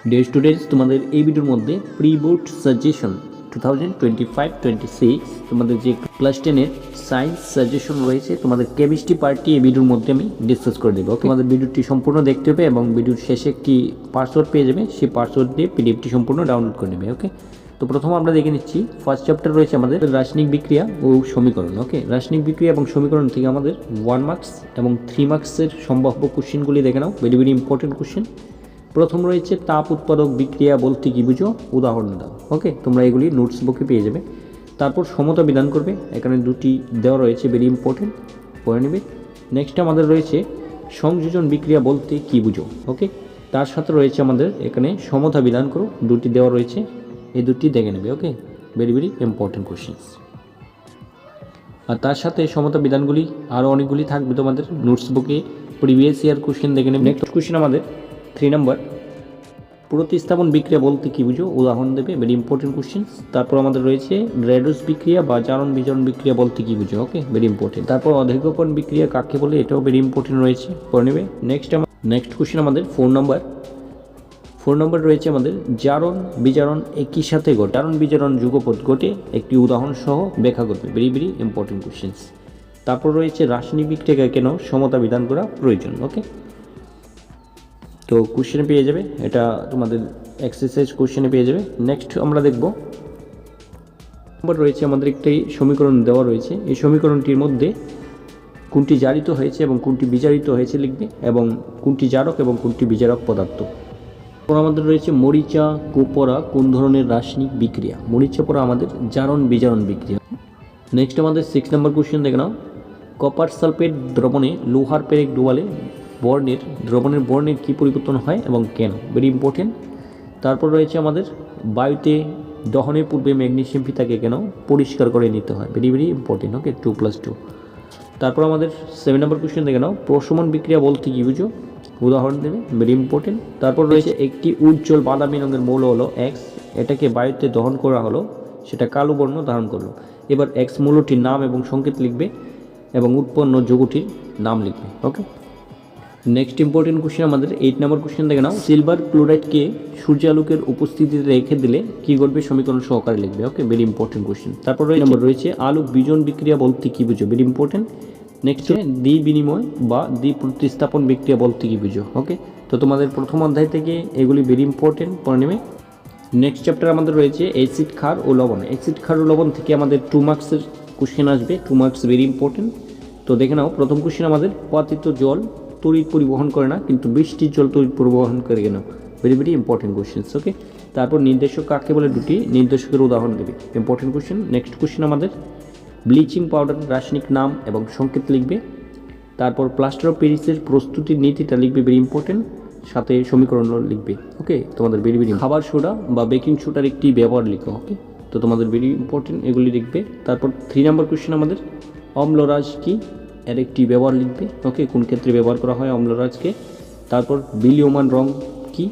Dear students, তোমাদের এই ভিডিওর মধ্যে প্রি বোর্ড সাজেশন 2025-26 তোমাদের যে ক্লাস 10-এর সায়েন্স সাজেশন রয়েছে, তোমাদের কেমিস্ট্রি পার্টটি এই ভিডিওর মধ্যে আমি ডিসকাস করে দেবো। তোমাদের ভিডিওটি সম্পূর্ণ দেখতে হবে এবং ভিডিওর শেষে একটি পাসওয়ার্ড পেয়ে যাবে, সেই পাসওয়ার্ড দিয়ে পিডিএফটি সম্পূর্ণ ডাউনলোড করে নেবে। ওকে, তো প্রথম আমরা দেখে নিচ্ছি ফার্স্ট চ্যাপ্টার রয়েছে আমাদের রাসায়নিক বিক্রিয়া ও সমীকরণ। ওকে, রাসায়নিক বিক্রিয়া এবং সমীকরণ থেকে আমাদের 1 মার্কস এবং 3 মার্কসের সম্ভাব্য কোশ্চেনগুলি দেখে নাও, ভেরি ভেরি ইম্পর্টেন্ট কোশ্চেন। প্রথম রয়েছে তাপ উৎপাদক বিক্রিয়া বলতে কি বুঝো, উদাহরণ দাও। ওকে, তোমরা এগুলি নোটস বুকে পেয়ে যাবে। তারপর সমতা বিধান করবে, এখানে দুটি দেওয়া রয়েছে, ভেরি ইম্পর্টেন্ট, পড়ে নেবে। নেক্সট আমাদের রয়েছে সংযোজন বিক্রিয়া বলতে কি বুঝো। ওকে, তার সাথে রয়েছে আমাদের এখানে সমতা বিধান করো, দুটি দেওয়া রয়েছে, এই দুটি দেখে নেবে। ওকে, ভেরি ভেরি ইম্পর্টেন্ট কোশ্চেন্স। আর তার সাথে সমতা বিধানগুলি আরও অনেকগুলি থাকবে তোমাদের নোটস বুকে, প্রিভিয়াস ইয়ার কোশ্চেন দেখে নেবে। নেক্সট কোশ্চেন আমাদের 3 নম্বর, প্রতিস্থাপন বিক্রিয়া বলতে কি বুঝো, উদাহরণ দেবে, ভেরি ইম্পর্টেন্ট কোশ্চেন। তারপর আমাদের রয়েছে রেডোস বিক্রিয়া বা জারণ বিজারণ বিক্রিয়া বলতে কি বুঝো। ওকে, ভেরি ইম্পর্টেন্ট। তারপর অধিকরণ বিক্রিয়া কাকে বলে, এটাও ভেরি ইম্পর্টেন্ট রয়েছে, পড়ে নেবে। নেক্সট কোশ্চেন আমাদের 4 নম্বর রয়েছে আমাদের জারণ বিজারণ একই সাথে ঘটে, জারণ বিজারণ যুগপৎ ঘটে একটি উদাহরণ সহ ব্যাখ্যা করবে, ভেরি ভেরি ইম্পর্টেন্ট কোশ্চেন্স। তারপর রয়েছে রাসায়নিক বিক্রিয়া কেন সমতা বিধান করা প্রয়োজন। ওকে, তো কোশ্চেনে পেয়ে যাবে, এটা তোমাদের এক্সারসাইজ কোশ্চেনে পেয়ে যাবে। নেক্সট আমরা দেখব নম্বর রয়েছে আমাদের একটি সমীকরণ দেওয়া রয়েছে, এই সমীকরণটির মধ্যে কোনটি জারিত হয়েছে এবং কোনটি বিজারিত হয়েছে লিখবে, এবং কোনটি জারক এবং কোনটি বিজারক পদার্থ। আমাদের রয়েছে মরিচা পড়া কোন ধরনের রাসায়নিক বিক্রিয়া, মরিচা পড়া আমাদের জারণ বিজারণ বিক্রিয়া। নেক্সট আমাদের 6 নম্বর কোশ্চেন দেখে নাও, কপার সালফেট দ্রবণে লোহার পেরেক ডুবালে দ্রবণের বর্ণের কী পরিবর্তন হয় এবং কেন, ভেরি ইম্পর্টেন্ট। তারপর রয়েছে আমাদের বায়ুতে দহনের পূর্বে ম্যাগনেসিয়াম ফিতাকে কেন পরিষ্কার করে নিতে হয়, ভেরি ভেরি ইম্পর্টেন্ট। ওকে, 2+2। তারপর আমাদের 7 নম্বর কোশ্চেন দেখে নাও, প্রশমন বিক্রিয়া বলতে কি বুঝো, উদাহরণ দেবে, ভেরি ইম্পর্টেন্ট। তারপর রয়েছে একটি উজ্জ্বল বাদামি রঙের মৌল হলো এক্স, এটাকে বায়ুতে দহন করা হলো, সেটা কালো বর্ণ ধারণ করলো। এবার এক্স মৌলটির নাম এবং সংকেত লিখবে এবং উৎপন্ন যৌগটির নাম লিখবে। ওকে, নেক্সট ইম্পর্টেন্ট কোশ্চেন আমাদের 8 নম্বর কোশ্চেন দেখে নাও, সিলভার ক্লোরাইডকে সূর্যালোকের উপস্থিতিতে রেখে দিলে কি ঘটবে, সমীকরণ সহকারে লিখবে। ওকে, ভেরি ইম্পর্টেন্ট কোশ্চেন। তারপর নম্বর রয়েছে আলোক বিজন বিক্রিয়া বলতে কি বুঝো, ভেরি ইম্পর্টেন্ট। নেক্সট দ্বি বিনিময় বা দ্বি প্রতিস্থাপন বিক্রিয়া বলতে কি বুঝো। ওকে, তো তোমাদের প্রথম অধ্যায় থেকে এগুলি ভেরি ইম্পর্টেন্ট, পড়ে নেবে। নেক্সট চ্যাপ্টার আমাদের রয়েছে অ্যাসিড ক্ষার ও লবণ। অ্যাসিড ক্ষার ও লবণ থেকে আমাদের 2 মার্কসের কোশ্চেন আসবে, 2 মার্কস, ভেরি ইম্পর্টেন্ট। তো দেখে নাও, প্রথম কোশ্চেন আমাদের পতিত জল তড়িৎ পরিবহন করে না, কিন্তু বৃষ্টির জল তড়িৎ পরিবহন করে কেন, ভেরি ভেরি ইম্পর্টেন্ট কোশ্চেন্স। ওকে, তারপর নির্দেশক কাকে বলে, দুটি নির্দেশকের উদাহরণ দেবে, ইম্পর্টেন্ট কোশ্চেন। নেক্সট কোশ্চেন আমাদের ব্লিচিং পাউডার রাসায়নিক নাম এবং সংকেত লিখবে। তারপর প্লাস্টার অফ প্যারিসের প্রস্তুতির নীতিটা লিখবে, ভেরি ইম্পর্টেন্ট, সাথে সমীকরণ লিখবে। ওকে, তোমাদের ভেরি ভেরি খাবার সোডা বা বেকিং সোডার একটি ব্যবহার লিখো। ওকে, তো তোমাদের ভেরি ইম্পর্টেন্ট, এগুলি লিখবে। তারপর 3 নম্বর কোশ্চেন আমাদের অম্লরাজ কি, এর একটি ব্যবহার লিখবে। ওকে, কোন ক্ষেত্রে ব্যবহার করা হয় অম্লরাজকে। তারপর বিলীয়মান রং কি,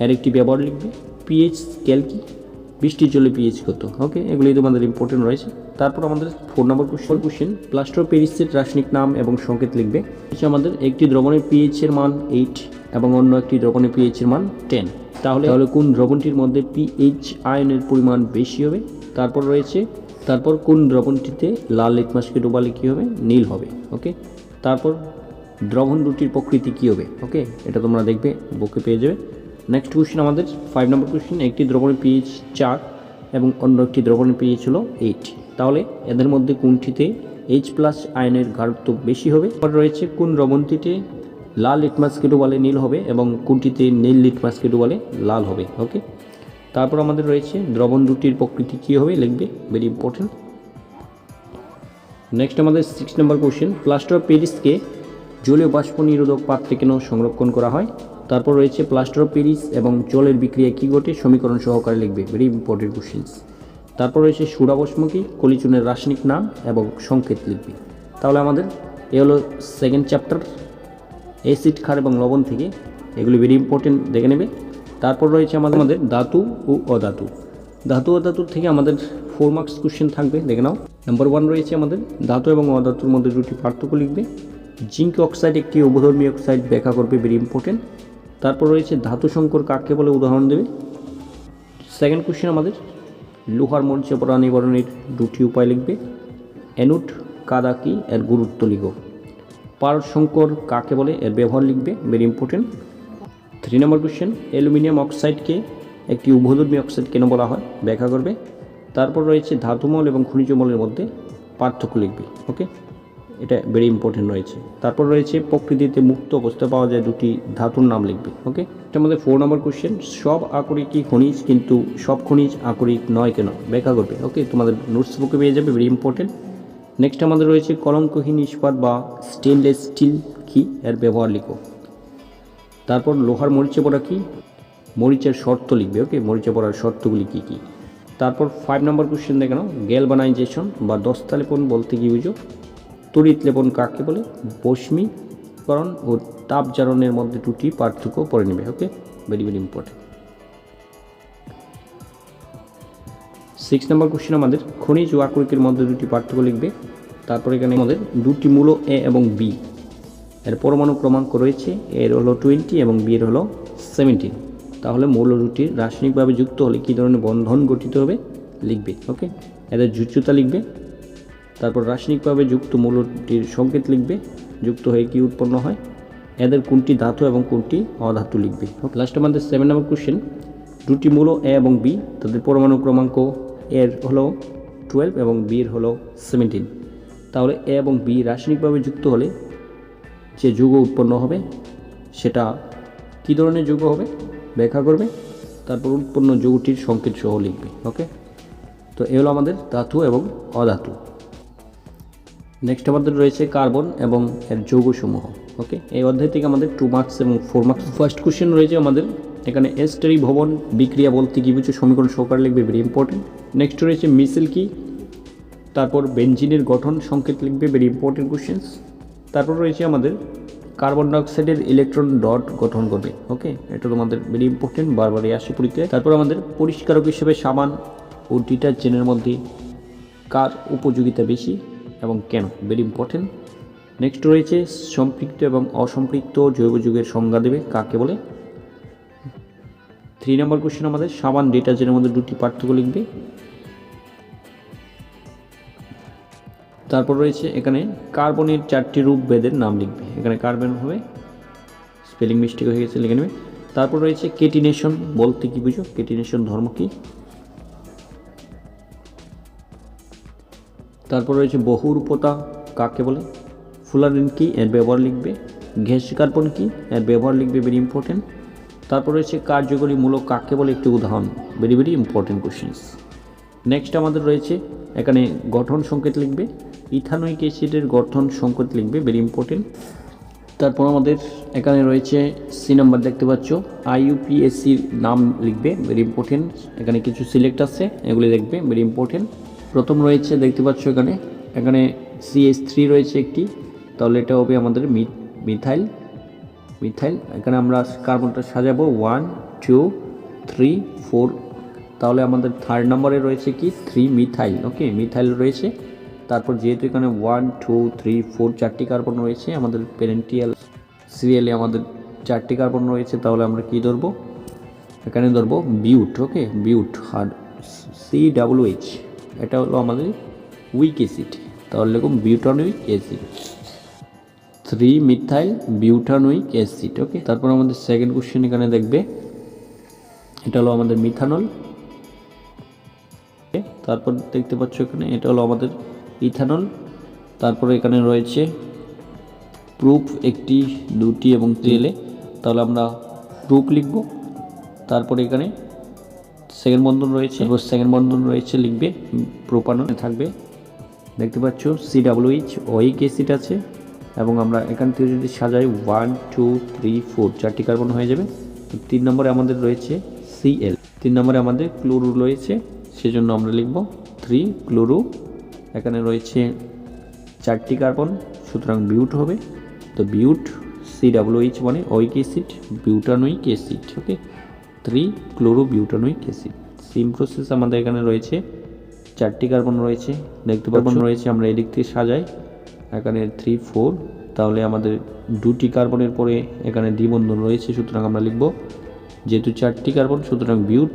এর একটি ব্যবহার লিখবে। পিএইচ স্কেল কি, বৃষ্টির জলে পিএইচ কত। ওকে, এগুলি তোমাদের ইম্পর্টেন্ট রয়েছে। তারপর আমাদের 4 নম্বর কোশ্চেন প্লাস্টার অফ প্যারিসের রাসায়নিক নাম এবং সংকেত লিখবে। আমাদের একটি দ্রবণের পিএইচ এর মান 8 এবং অন্য একটি দ্রবণের পিএইচ এর মান 10, তাহলে কোন দ্রবণটির মধ্যে পিএইচ আয়নের পরিমাণ বেশি হবে। তারপর কোন দ্রবণটিতে লাল লিটমাসকে ডোবালে কী হবে, নীল হবে। ওকে, তারপর দ্রবণ দুটির প্রকৃতি কী হবে। ওকে, এটা তোমরা দেখবে, বুকে পেয়ে যাবে। নেক্সট কোশ্চেন আমাদের 5 নম্বর কোশ্চেন, একটি দ্রবণের পিএইচ 4 এবং অন্য একটি দ্রবণের পিএইচ হলো 8, তাহলে এদের মধ্যে কোনটিতে H+ আয়নের ঘনত্ব বেশি হবে। তারপর রয়েছে কোন দ্রবণটিতে লাল লিটমাসকে ডোবালে নীল হবে এবং কোনটিতে নীল লিটমাসকে ডোবালে লাল হবে। ওকে, তারপর আমাদের রয়েছে দ্রবণ দুটির প্রকৃতি কী হবে লিখবে, ভেরি ইম্পর্টেন্ট। নেক্সট আমাদের 6 নম্বর কোশ্চেন, প্লাস্টার অফ প্যারিসকে জলীয় বাষ্প নিরোধক পাত্রে কেন সংরক্ষণ করা হয়। তারপর রয়েছে প্লাস্টার অফ প্যারিস এবং জলের বিক্রিয়া কী ঘটে, সমীকরণ সহকারে লিখবে, ভেরি ইম্পর্টেন্ট কোশ্চেন্স। তারপর রয়েছে সোডা ভস্ম কি, কলিচুনের রাসায়নিক নাম এবং সংকেত লিখবে। তাহলে আমাদের এ হলো 2nd চ্যাপ্টার অ্যাসিড ক্ষার এবং লবণ থেকে, এগুলি ভেরি ইম্পর্টেন্ট, দেখে নেবে। তারপর রয়েছে আমাদের ধাতু ও অধাতু। ধাতু অধাতুর থেকে আমাদের 4 মার্কস কোশ্চেন থাকবে, দেখে নাও। নাম্বার 1 রয়েছে আমাদের ধাতু এবং অধাতুর মধ্যে দুটি পার্থক্য লিখবে। জিঙ্ক অক্সাইড একটি অবধর্মী অক্সাইড ব্যাখ্যা করবে, ভেরি ইম্পর্টেন্ট। তারপর রয়েছে ধাতু সংকর কাকে বলে, উদাহরণ দেবে। সেকেন্ড কোশ্চেন আমাদের লোহার মরিচা পড়া নিবারণের দুটি উপায় লিখবে। অ্যানোড কাদা কি, এর গুরুত্ব লিখো। পারদ সংকর কাকে বলে, এর ব্যবহার লিখবে, ভেরি ইম্পর্টেন্ট। 3 নম্বর কোশ্চেন অ্যালুমিনিয়াম অক্সাইডকে একটি উভধর্মী অক্সাইড কেন বলা হয়, ব্যাখ্যা করবে। তারপর রয়েছে ধাতুমল এবং খনিজমলের মধ্যে পার্থক্য লিখবে। ওকে, এটা ভেরি ইম্পর্টেন্ট রয়েছে। তারপর রয়েছে প্রকৃতিতে মুক্ত অবস্থায় পাওয়া যায় দুটি ধাতুর নাম লিখবে। ওকে, এটা আমাদের 4 নম্বর কোশ্চেন সব আকরিকই খনিজ কিন্তু সব খনিজ আকরিক নয় কেন, ব্যাখ্যা করবে। ওকে, তোমাদের নোটস বুকে পেয়ে যাবে, ভেরি ইম্পর্টেন্ট। নেক্সট আমাদের রয়েছে কলঙ্কহীন ইস্পাত বা স্টেনলেস স্টিল কি, এর ব্যবহার লিখো। তারপর লোহার মরিচা পড়া কি, মরিচের শর্ত লিখবে। ওকে, মরিচা পড়ার শর্তগুলি কী কী। তারপর 5 নম্বর কোশ্চেন দেখে নাও গ্যালভানাইজেশন বা দস্তা লেপন বলতে কী বুঝো। তড়িৎ লেপন কাকে বলে, বস্মীকরণ ও তাপ জারণের মধ্যে দুটি পার্থক্য পড়ে নেবে। ওকে, ভেরি ভেরি ইম্পর্টেন্ট। 6 নম্বর কোশ্চেন আমাদের খনিজ ও আকরিকের মধ্যে দুটি পার্থক্য লিখবে। তারপর এখানে আমাদের দুটি মূল এ এবং বি, এর পরমাণু ক্রমাঙ্ক রয়েছে, এর হলো 20 এবং বি এর হলো 17। তাহলে মৌল দুটি রাসায়নিকভাবে যুক্ত হলে কী ধরনের বন্ধন গঠিত হবে লিখবে। ওকে, এদের যুচ্যতা লিখবে। তারপর রাসায়নিকভাবে যুক্ত মৌলটির সংকেত লিখবে, যুক্ত হয়ে কী উৎপন্ন হয়, এদের কোনটি ধাতু এবং কোনটি অধাতু লিখবে। লাস্ট আমাদের 7 নম্বর কোশ্চেন দুটি মৌল এ এবং বি, তাদের পরমাণু ক্রমাঙ্ক এর হলো 12 এবং বি এর হলো 17। তাহলে এ এবং বি রাসায়নিকভাবে যুক্ত হলে যে যৌগ উৎপন্ন হবে সেটা কী ধরনের যৌগ হবে ব্যাখ্যা করবে। তারপর উৎপন্ন যৌগটির সংকেত সহ লিখবে। ওকে, তো এ হলো আমাদের ধাতু এবং অধাতু। নেক্সট আমাদের রয়েছে কার্বন এবং এর যৌগসমূহ। ওকে, এই অধ্যায় থেকে আমাদের 2 মার্কস এবং 4 মার্কস। ফার্স্ট কোশ্চেন রয়েছে আমাদের এখানে এস্টারি ভবন বিক্রিয়া বলতে কী বুঝো, সমীকরণ সহকারে লিখবে, ভেরি ইম্পর্টেন্ট। নেক্সট রয়েছে মিসেল কি, তারপর বেনজিনের গঠন সংকেত লিখবে, ভেরি ইম্পর্টেন্ট কোশ্চেন্স। তারপর রয়েছে আমাদের কার্বন ডাইঅক্সাইডের ইলেকট্রন ডট গঠন করবে। ওকে, এটা তোমাদের ভেরি ইম্পর্টেন্ট, বারবারই আসে পরীক্ষায়। তারপর আমাদের পরিষ্কারক হিসেবে সাবান ও ডিটারজেন্টের মধ্যে কার উপযোগিতা বেশি এবং কেন, ভেরি ইম্পর্টেন্ট। নেক্সট রয়েছে সম্পৃক্ত এবং অসম্পৃক্ত জৈব যৌগের সংজ্ঞা দেবে, কাকে বলে। 3 নম্বর কোশ্চেন আমাদের সাবান ডিটারজেন্টের মধ্যে দুটি পার্থক্য লিখবে। তারপর রয়েছে এখানে কার্বনের 4টি রূপ ভেদের নাম লিখবে। এখানে কার্বন হবে, স্পেলিং মিস্টেক হয়ে গেছে, লিখে নেবে। তারপর রয়েছে কেটিনেশন বলতে কি বুঝো, কেটিনেশন ধর্ম কি। তারপর রয়েছে বহুরূপতা কাকে বলে, ফুলারিন কি, এর ব্যবহার লিখবে। গ্যাস কার্বন কি, এর ব্যবহার লিখবে, ভেরি ইম্পর্টেন্ট। তারপর রয়েছে কার্যকরী মূলক কাকে বলে, একটি উদাহরণ, very very important questions. Next আমাদের রয়েছে এখানে গঠন সংকেত লিখবে, ইথানোয়িক অ্যাসিডের গঠন সংকেত লিখবে, ভেরি ইম্পর্টেন্ট। তারপর আমাদের এখানে রয়েছে সি নাম্বার দেখতে পাচ্ছ, আইইউপিএসির নাম লিখবে, ভেরি ইম্পর্টেন্ট। এখানে কিছু সিলেক্ট আছে, এগুলি দেখবে, ভেরি ইম্পর্টেন্ট। প্রথম রয়েছে দেখতে পাচ্ছ এখানে CH3 রয়েছে একটি, তাহলে এটা হবে আমাদের মিথাইল। এখানে আমরা কার্বনটা সাজাবো 1 2 3 4, তাহলে আমাদের 3rd নম্বরে রয়েছে কি 3 মিথাইল। ওকে, মিথাইল রয়েছে। তারপর যেহেতু এখানে 1 2 3 4 4টি কার্বন রয়েছে, আমাদের প্যারেন্টিয়াল সিরিয়ালে আমাদের 4টি কার্বন রয়েছে, তাহলে আমরা কি ধরবো, এখানে ধরবো বিউট। ওকে, বিউট আর COOH, এটা হলো আমাদের উইক অ্যাসিড, তাহলে লিখুন butanoic acid, 3 methyl butanoic acid. Okay, তারপর আমাদের সেকেন্ড কোশ্চেন এখানে দেখবে, এটা হলো আমাদের মিথানল। তারপর দেখতে পাচ্ছ এখানে এটা হলো আমাদের ইথানল। তারপরে এখানে রয়েছে প্রুফ 1 2 এবং 3, তাহলে আমরা প্রুফ লিখব। তারপরে এখানে সেকেন্ড বন্ধন রয়েছে, সেকেন্ড বন্ধন রয়েছে লিখবে প্রোপানল থাকবে, দেখতে পাচ্ছ COOH ওইক অ্যাসিড আছে। এবং আমরা এখান থেকে যদি সাজাই 1 2 3 4 4টি কার্বন হয়ে যাবে। 3 নম্বরে আমাদের রয়েছে Cl, 3 নম্বরে আমাদের ক্লোরো রয়েছে, সেজন্য আমরা লিখব 3 ক্লোরো। এখানে রয়েছে 4টি কার্বন, সুতরাং বিউট হবে, তো বিউট COOH মানে ওইক অ্যাসিড, বিউটানোইক অ্যাসিড। ওকে, 3 chloro butanoic acid. Same process আমাদের এখানে রয়েছে, 4টি কার্বন রয়েছে, দেখতে কার্বন রয়েছে, আমরা এদিক থেকে সাজাই, এখানে 3 4 তাহলে আমাদের 2টি কার্বনের পরে এখানে দ্বিবন্ধন রয়েছে, সুতরাং আমরা লিখব যেহেতু 4টি কার্বন সুতরাং বিউট,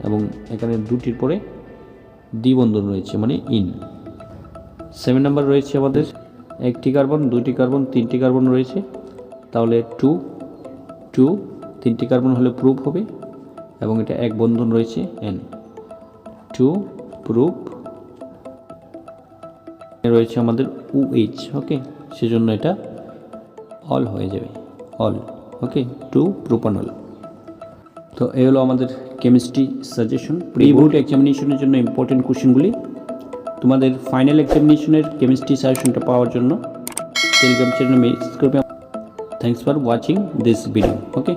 এবং এখানে 2টির পরে দ্বিবন্ধন রয়েছে মানে ইন। 7 নাম্বার রয়েছে আমাদের 1টি কার্বন, 2টি কার্বন, 3টি কার্বন রয়েছে, তাহলে 2 3টি কার্বন হলে প্রুফ হবে, এবং এটা এক বন্ধন রয়েছে এন, 2 প্রুফ রয়েছে আমাদের OH, ওকে, সেজন্য এটা অল হয়ে যাবে, অল, ওকে, 2 প্রোপানল। তো এই হলো আমাদের কেমিস্ট্রি সাজেশন। প্রি বোর্ড এক্সামিনেশনের জন্য ইম্পর্টেন্ট কোশ্চেনগুলি। তোমাদের ফাইনাল এক্সামিনেশনের কেমিস্ট্রি সাজেশনটা পাওয়ার জন্য টেলিগ্রাম চ্যানেলে মেসেজ করবে। Thanks for watching this video, okay.